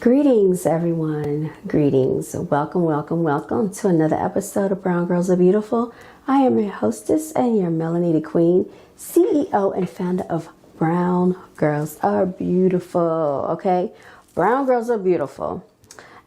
Greetings, everyone. Greetings. Welcome, welcome, welcome to another episode of Brown Girls Are Beautiful. I am your hostess and your melanated queen, CEO and founder of Brown Girls Are Beautiful. Okay, Brown Girls Are Beautiful.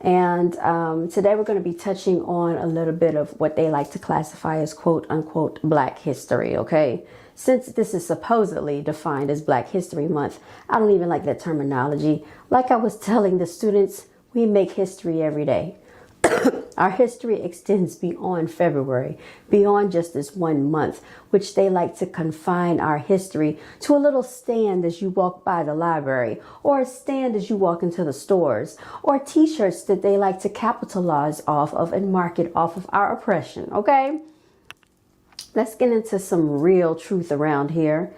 And today we're going to be touching on a little bit of what they like to classify as quote unquote Black history. Okay. Since this is supposedly defined as Black History Month, I don't even like that terminology. Like I was telling the students, we make history every day. Our history extends beyond February, beyond just this 1 month, which they like to confine our history to a little stand as you walk by the library, or a stand as you walk into the stores, or t-shirts that they like to capitalize off of and market off of our oppression, okay? Let's get into some real truth around here.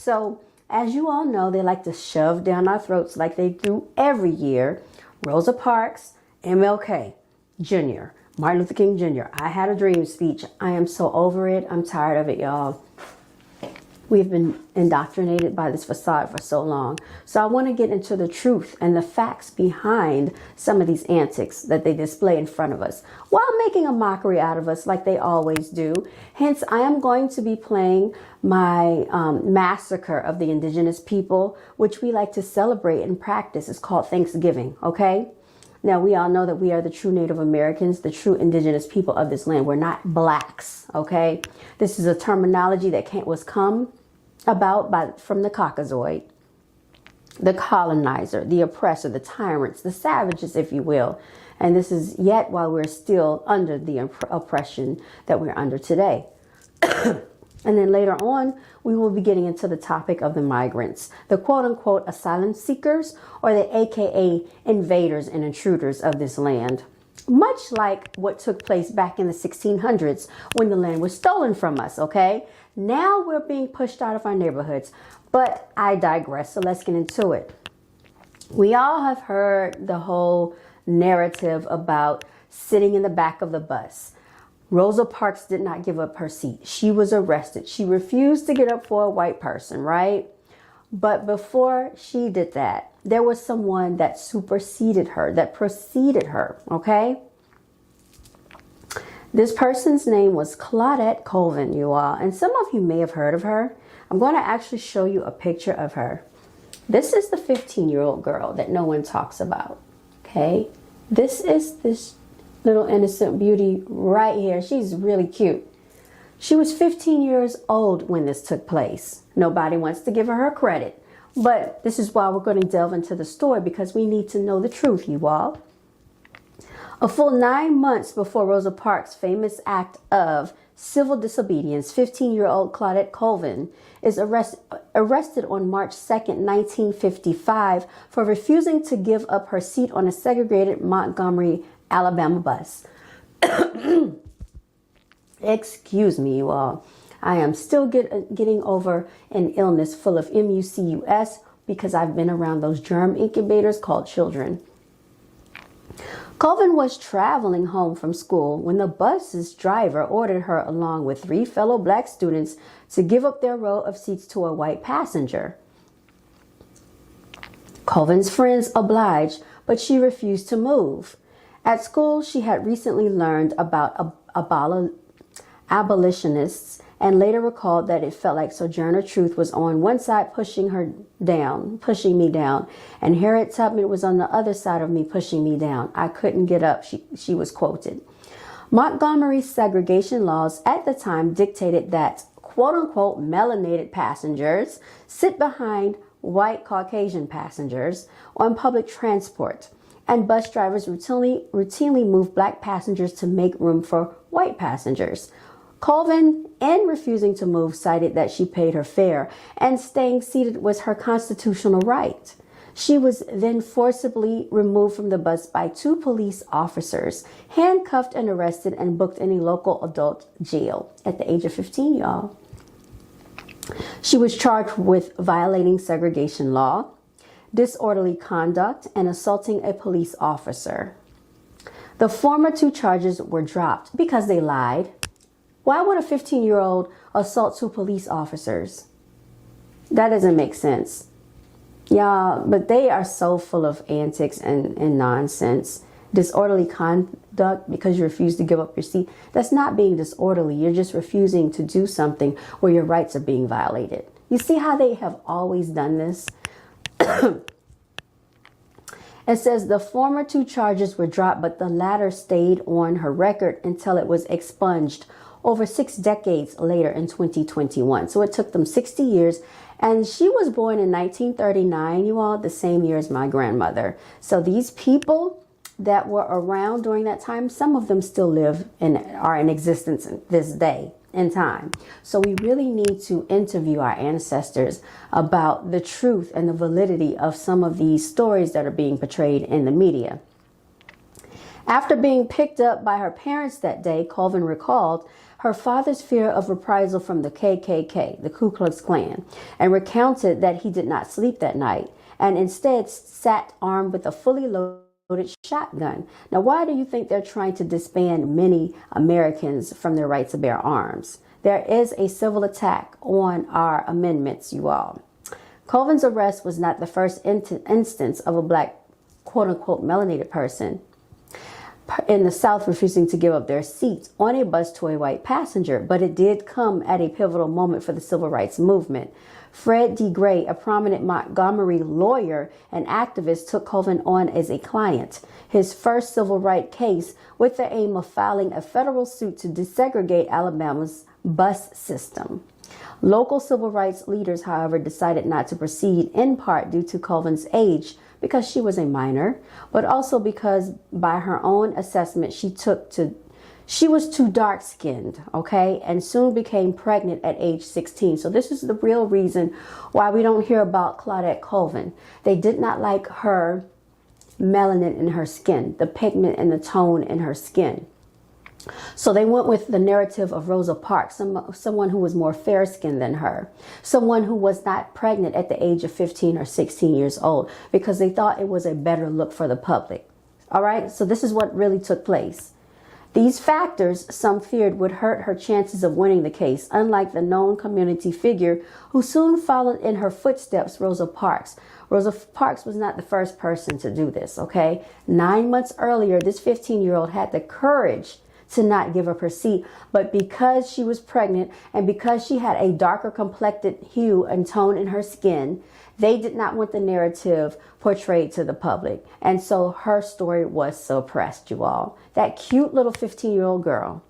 So, as you all know, they like to shove down our throats like they do every year. Rosa Parks, MLK Jr., Martin Luther King Jr. I had a dream speech. I am so over it. I'm tired of it, y'all. We've been indoctrinated by this facade for so long. So I want to get into the truth and the facts behind some of these antics that they display in front of us while making a mockery out of us like they always do. Hence, I am going to be playing my massacre of the indigenous people, which we like to celebrate and practice. It's called Thanksgiving, okay? Now, we all know that we are the true Native Americans, the true indigenous people of this land. We're not blacks, okay? This is a terminology that was come about from the Caucasoid, the colonizer, the oppressor, the tyrants, the savages, if you will. And this is yet while we're still under the oppression that we're under today. And then later on, we will be getting into the topic of the migrants, the quote-unquote asylum seekers, or the AKA invaders and intruders of this land. Much like what took place back in the 1600s when the land was stolen from us, okay? Now we're being pushed out of our neighborhoods, but I digress, so let's get into it. We all have heard the whole narrative about sitting in the back of the bus. Rosa Parks did not give up her seat. She was arrested. She refused to get up for a white person, right? But before she did that, there was someone that superseded her, that preceded her, okay? This person's name was Claudette Colvin, you all. And some of you may have heard of her. I'm going to actually show you a picture of her. This is the 15-year-old girl that no one talks about, okay? This is this little innocent beauty right here. She's really cute. She was 15 years old when this took place. Nobody wants to give her credit. But this is why we're going to delve into the story, because we need to know the truth, you all. A full 9 months before Rosa Parks' famous act of civil disobedience, 15-year-old Claudette Colvin is arrested on March 2nd, 1955 for refusing to give up her seat on a segregated Montgomery, Alabama bus. Excuse me, you all. I am still getting over an illness full of MUCUS because I've been around those germ incubators called children. Colvin was traveling home from school when the bus's driver ordered her, along with 3 fellow black students, to give up their row of seats to a white passenger. Colvin's friends obliged, but she refused to move. At school, she had recently learned about abolitionists and later recalled that it felt like Sojourner Truth was on one side pushing me down, and Harriet Tubman was on the other side of me pushing me down. I couldn't get up, she was quoted. Montgomery's segregation laws at the time dictated that quote-unquote melanated passengers sit behind white Caucasian passengers on public transport, and bus drivers routinely move black passengers to make room for white passengers. Colvin, in refusing to move, cited that she paid her fare and staying seated was her constitutional right. She was then forcibly removed from the bus by 2 police officers, handcuffed and arrested and booked in a local adult jail at the age of 15, y'all. She was charged with violating segregation law, disorderly conduct, and assaulting a police officer. The former 2 charges were dropped because they lied. Why would a 15-year-old assault 2 police officers? That doesn't make sense. Yeah, but they are so full of antics and nonsense. Disorderly conduct because you refuse to give up your seat. That's not being disorderly. You're just refusing to do something where your rights are being violated. You see how they have always done this? It says the former 2 charges were dropped, but the latter stayed on her record until it was expunged over 6 decades later in 2021. So it took them 60 years. And she was born in 1939, you all, the same year as my grandmother. So these people that were around during that time, some of them still live and are in existence this day in time. So we really need to interview our ancestors about the truth and the validity of some of these stories that are being portrayed in the media. After being picked up by her parents that day, Colvin recalled her father's fear of reprisal from the KKK, the Ku Klux Klan, and recounted that he did not sleep that night and instead sat armed with a fully loaded shotgun. Now, why do you think they're trying to disband many Americans from their right to bear arms? There is a civil attack on our amendments, you all. Colvin's arrest was not the first instance of a black, quote unquote, melanated person in the South refusing to give up their seats on a bus to a white passenger, but it did come at a pivotal moment for the civil rights movement. Fred D. Gray, a prominent Montgomery lawyer and activist, took Colvin on as a client. His first civil rights case with the aim of filing a federal suit to desegregate Alabama's bus system. Local civil rights leaders, however, decided not to proceed, in part due to Colvin's age, because she was a minor, but also because by her own assessment, she was too dark-skinned, okay, and soon became pregnant at age 16. So this is the real reason why we don't hear about Claudette Colvin. They did not like her melanin in her skin, the pigment and the tone in her skin. So they went with the narrative of Rosa Parks, someone who was more fair-skinned than her, someone who was not pregnant at the age of 15 or 16 years old, because they thought it was a better look for the public. All right, so this is what really took place. These factors, some feared, would hurt her chances of winning the case, unlike the known community figure who soon followed in her footsteps, Rosa Parks. Rosa Parks was not the first person to do this, okay? 9 months earlier, this 15-year-old had the courage to not give up her seat, but because she was pregnant and because she had a darker complected hue and tone in her skin, they did not want the narrative portrayed to the public. And so her story was suppressed, you all. That cute little 15-year-old girl.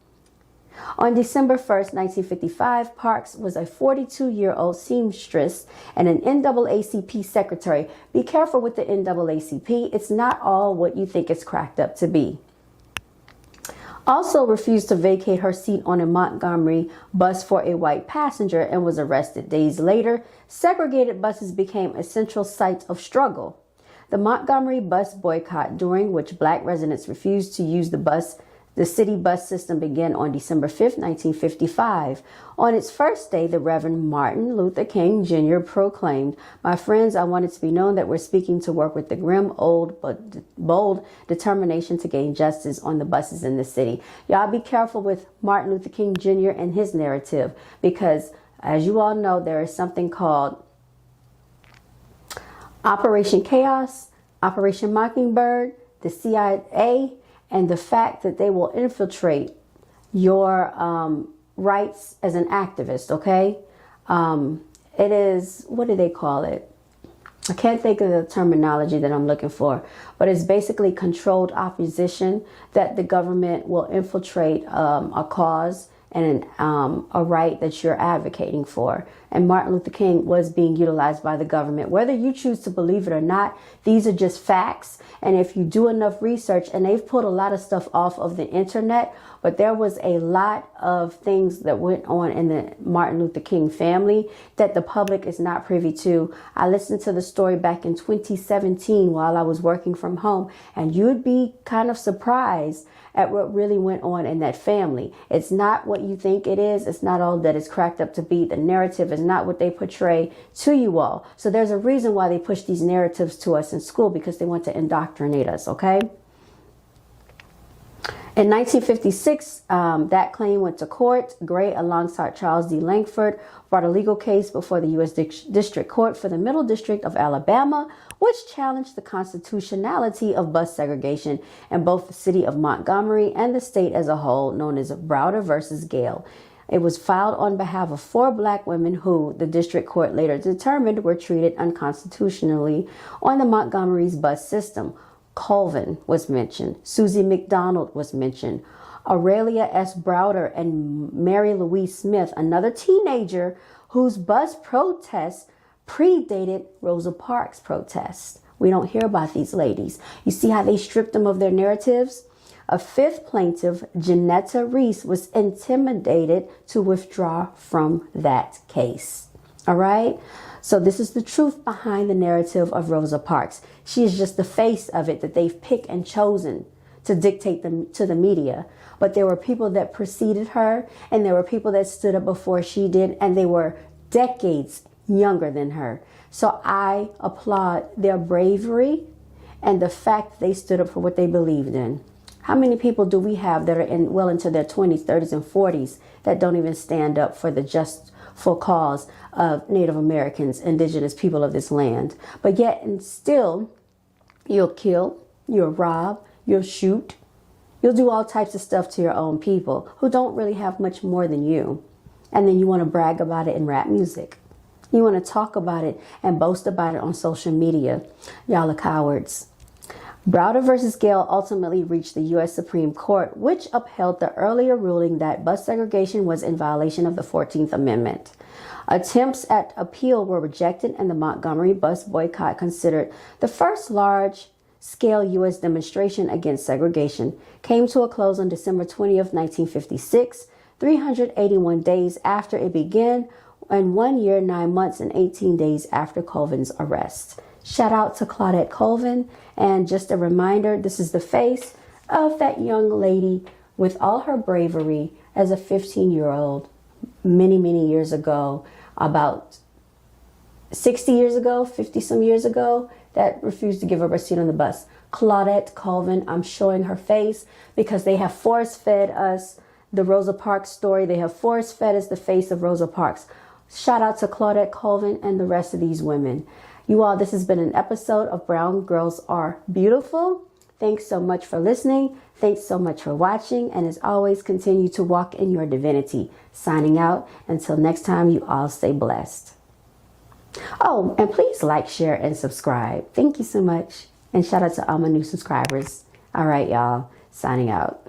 On December 1st, 1955, Parks was a 42-year-old seamstress and an NAACP secretary. Be careful with the NAACP. It's not all what you think it's cracked up to be. Also refused to vacate her seat on a Montgomery bus for a white passenger and was arrested. Days later, segregated buses became a central site of struggle. The Montgomery bus boycott, during which black residents refused to use the city bus system, began on December 5th, 1955. On its first day, the Reverend Martin Luther King Jr. proclaimed, "My friends, I want it to be known that we're speaking to work with the grim, old, but bold determination to gain justice on the buses in the city." Y'all be careful with Martin Luther King Jr. and his narrative, because as you all know, there is something called Operation Chaos, Operation Mockingbird, the CIA, and the fact that they will infiltrate your rights as an activist, okay? It is, what do they call it? I can't think of the terminology that I'm looking for, but it's basically controlled opposition, that the government will infiltrate a cause and a right that you're advocating for. And Martin Luther King was being utilized by the government. Whether you choose to believe it or not, these are just facts. And if you do enough research, and they've pulled a lot of stuff off of the internet, but there was a lot of things that went on in the Martin Luther King family that the public is not privy to. I listened to the story back in 2017 while I was working from home, and you'd be kind of surprised at what really went on in that family. It's not what you think it is. It's not all that it's cracked up to be. The narrative is not what they portray to you all. So there's a reason why they push these narratives to us in school, because they want to indoctrinate us, okay? In 1956, that claim went to court. Gray, alongside Charles D. Langford, brought a legal case before the U.S. District Court for the Middle District of Alabama, which challenged the constitutionality of bus segregation in both the city of Montgomery and the state as a whole, known as Browder versus Gale. It was filed on behalf of 4 black women who the district court later determined were treated unconstitutionally on the Montgomery's bus system. Colvin was mentioned. Susie McDonald was mentioned. Aurelia S. Browder and Mary Louise Smith, another teenager whose bus protest predated Rosa Parks' protest. We don't hear about these ladies. You see how they stripped them of their narratives? A 5th plaintiff, Janetta Reese, was intimidated to withdraw from that case. All right? So this is the truth behind the narrative of Rosa Parks. She is just the face of it that they've picked and chosen to dictate them to the media. But there were people that preceded her, and there were people that stood up before she did, and they were decades younger than her. So I applaud their bravery and the fact that they stood up for what they believed in. How many people do we have that are well into their 20s, 30s, and 40s that don't even stand up for the justful cause of Native Americans, indigenous people of this land? But yet and still, you'll kill, you'll rob, you'll shoot, you'll do all types of stuff to your own people who don't really have much more than you. And then you want to brag about it in rap music. You want to talk about it and boast about it on social media. Y'all are cowards. Browder versus Gale ultimately reached the U.S. Supreme Court, which upheld the earlier ruling that bus segregation was in violation of the 14th Amendment. Attempts at appeal were rejected, and the Montgomery bus boycott, considered the first large-scale U.S. demonstration against segregation, came to a close on December 20th, 1956, 381 days after it began, and 1 year, 9 months, and 18 days after Colvin's arrest. Shout out to Claudette Colvin. And just a reminder, this is the face of that young lady with all her bravery as a 15-year-old many, many years ago, about 60 years ago, 50 some years ago, that refused to give up her seat on the bus. Claudette Colvin, I'm showing her face because they have force-fed us the Rosa Parks story. They have force-fed us the face of Rosa Parks. Shout out to Claudette Colvin and the rest of these women. You all, this has been an episode of Brown Girls Are Beautiful. Thanks so much for listening. Thanks so much for watching. And as always, continue to walk in your divinity. Signing out. Until next time, you all stay blessed. Oh, and please like, share, and subscribe. Thank you so much. And shout out to all my new subscribers. All right, y'all. Signing out.